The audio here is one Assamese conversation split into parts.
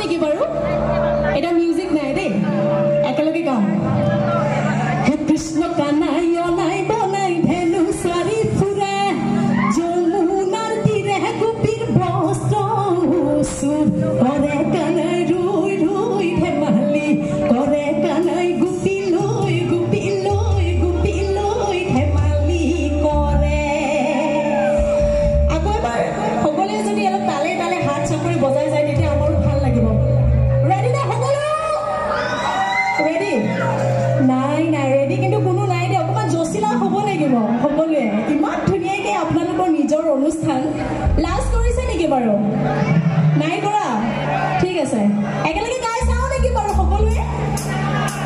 নেকি বাৰু এটা মিউজিক নাই দেই একেলগে গাম হে কৃষ্ণ কানাই অনাই বনাই ধেনু সারি ফুৰে যমুনাৰ তীৰে গোপীৰ বস্ত্ৰ কৰে কানাই ৰৈ ৰৈ ধেমালি কৰে কানাই গোপী লৈ গোপী লৈ গোপী লৈ ধেমালি কৰে আকৌ এবাৰ সকলোৱে যদি অলপ তালে তালে হাত চাপৰি বজাই যায় তেতিয়া আমাৰো ভাল লাগিব ৰেডি না সকলো ৰেডি নাই নাই ৰেডি কিন্তু কোনো নাই দে অকমান জছিলা হ'ব লাগিব সকলোৱে ইমান ধুনীয়াকৈ আপোনালোকৰ নিজৰ অনুষ্ঠান লাষ্ট কৰিছে নেকি বাৰু নাই কৰা ঠিক আছে একেলগে গাই চাওঁ নেকি বাৰু সকলোৱে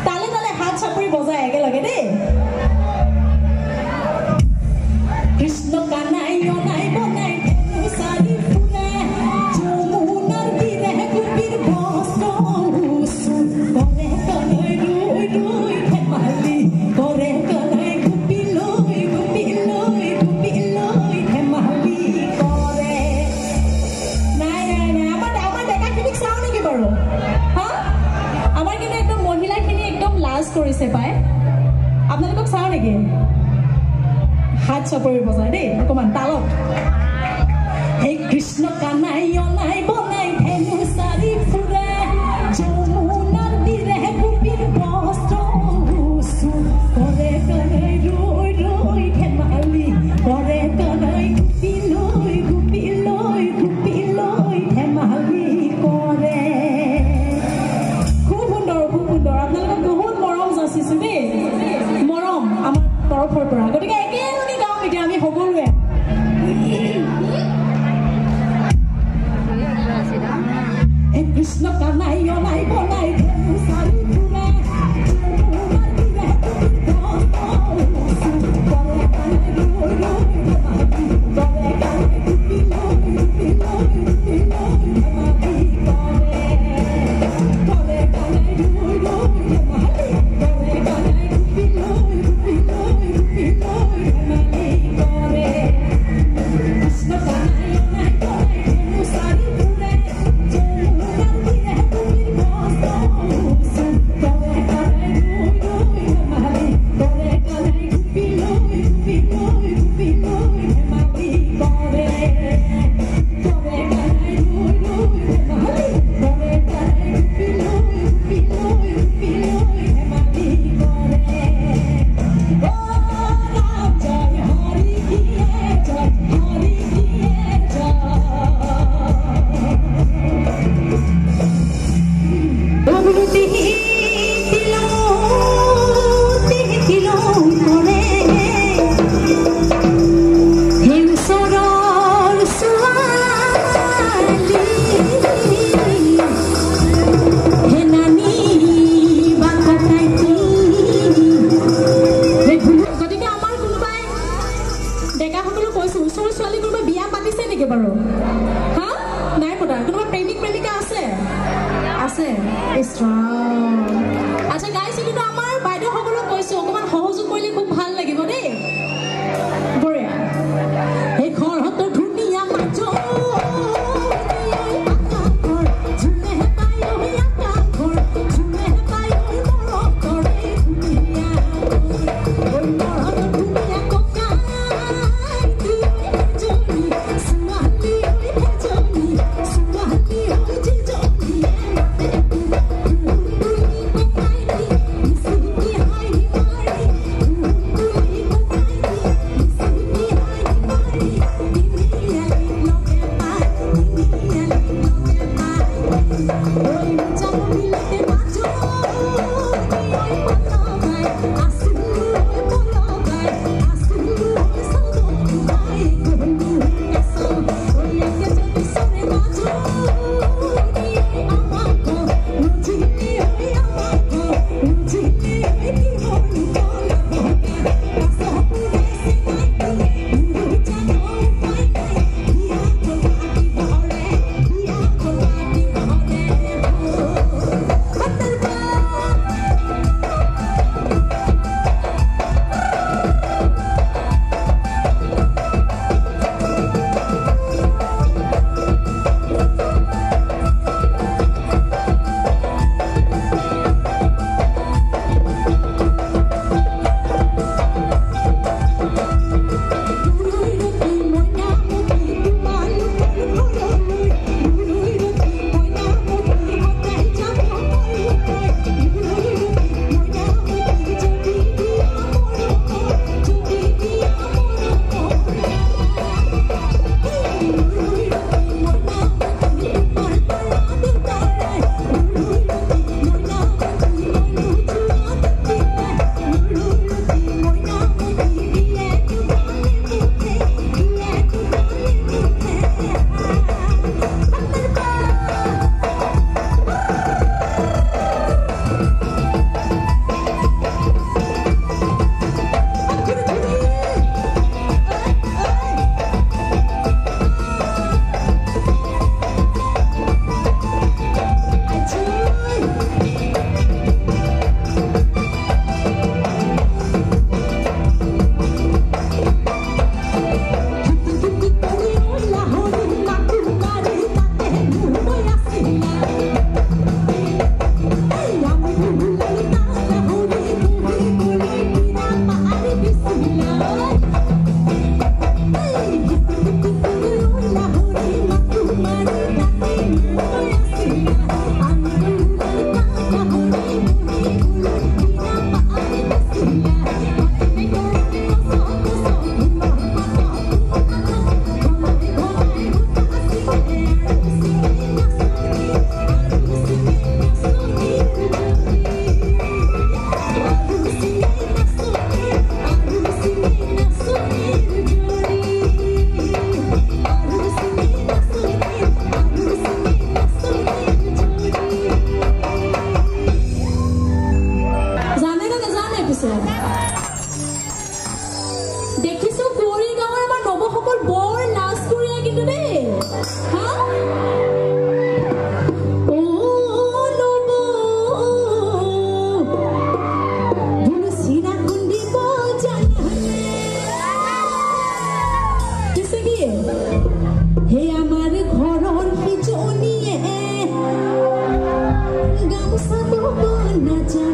তালে তালে হাত চাপৰি বজাই একেলগে দেই কৃষ্ণ কানাই অনাই বনাই ধেনু সাৰি ফুৰে যমুনাৰ তীৰে গোপীৰ বস্ত্ৰ কৰে কানাই ৰৈ ৰৈ ধেমালি কৰে কানাই গোপী লৈ গোপী লৈ গোপী লৈ ধেমালি কৰে নাই নাই নাই আমাৰ ডেকাখিনিক চাওঁ নেকি বাৰু হা আমাৰ কিন্তু একদম মহিলাখিনি একদম লাজ কৰিছে পাই আপোনালোকক চাওঁ নেকি হাত চাপৰি বজাই দেই অকমান তালত হে কৃষ্ণ কানাই অনাই বনাই ধেনু সাৰি ফুৰে যমুনাৰ তীৰে গোপীৰ বস্ত্ৰ কৰে কানাই ৰৈ ৰৈ ধেমালি কৰে কানাই গোপী লৈ গোপী লৈ গোপী লৈ ধেমালি কৰে খুব সুন্দৰ আপোনালোকক বহুত মৰম যাচিছো দেই মৰম আমাৰ তৰফৰ পৰা গতিকে একেলগে গাওঁ এতিয়া আমি সকলোৱে হে কৃষ্ণ কানাই অনাই বনাই ধেনু সাৰি ফুৰে যমুনাৰ তীৰে গোপীৰ বস্ত্ৰ কৰে কানাই ৰৈ ৰৈ ধেমালি কৰে কানাই গোপী লৈ গোপী লৈ গোপী লৈ ধেমালি কৰে কানাই ৰৈ ৰৈ ধেমালি কৰে কানাই গোপী লৈ গোপী লৈ গোপী লৈ ধেমালি কৰে কৃষ্ণ কানাই অনাই বনাই ধেনু সাৰি ফুৰে যমুনাৰ তীৰে গোপীৰ বস্ত্ৰ কৰে কানাই ৰৈ ৰৈ ধেমালি কৰে কানাই গোপী লৈ গোপী লৈ গোপী লৈ ধেমালি কৰে কানাই ৰৈ ৰৈ ধেমালি কৰে কানাই গোপী লৈ গোপী লৈ গোপী লৈ ধেমালি কৰে ও ৰাম জয় হৰি কিয়ে জয় হৰি কিয়ে জয় অমৃতি তিলো কৰে হে ওচৰৰ ছোৱালী হে নানী বা ককাইটি গতিকে আমাৰ কোনোবাই ডেকাসকলক কৈছো ওচৰৰ ছোৱালী কোনোবাই বিয়া পাতিছে নেকি বাৰু হা নাই পতা কোনোবা প্ৰেমিক প্ৰেমিকা আছে আছে আচ্ছা গাইছো কিন্তু আমাৰ বাইদেউসকলক কৈছো অকমান সহযোগ কৰিলে খুব ভাল লাগিব দেই বঢ়িয়া এই ঘৰতো ধুনীয়া মাছ হে আমাৰ ঘৰৰ সিজনীয়ে গামোচা বব নাজানে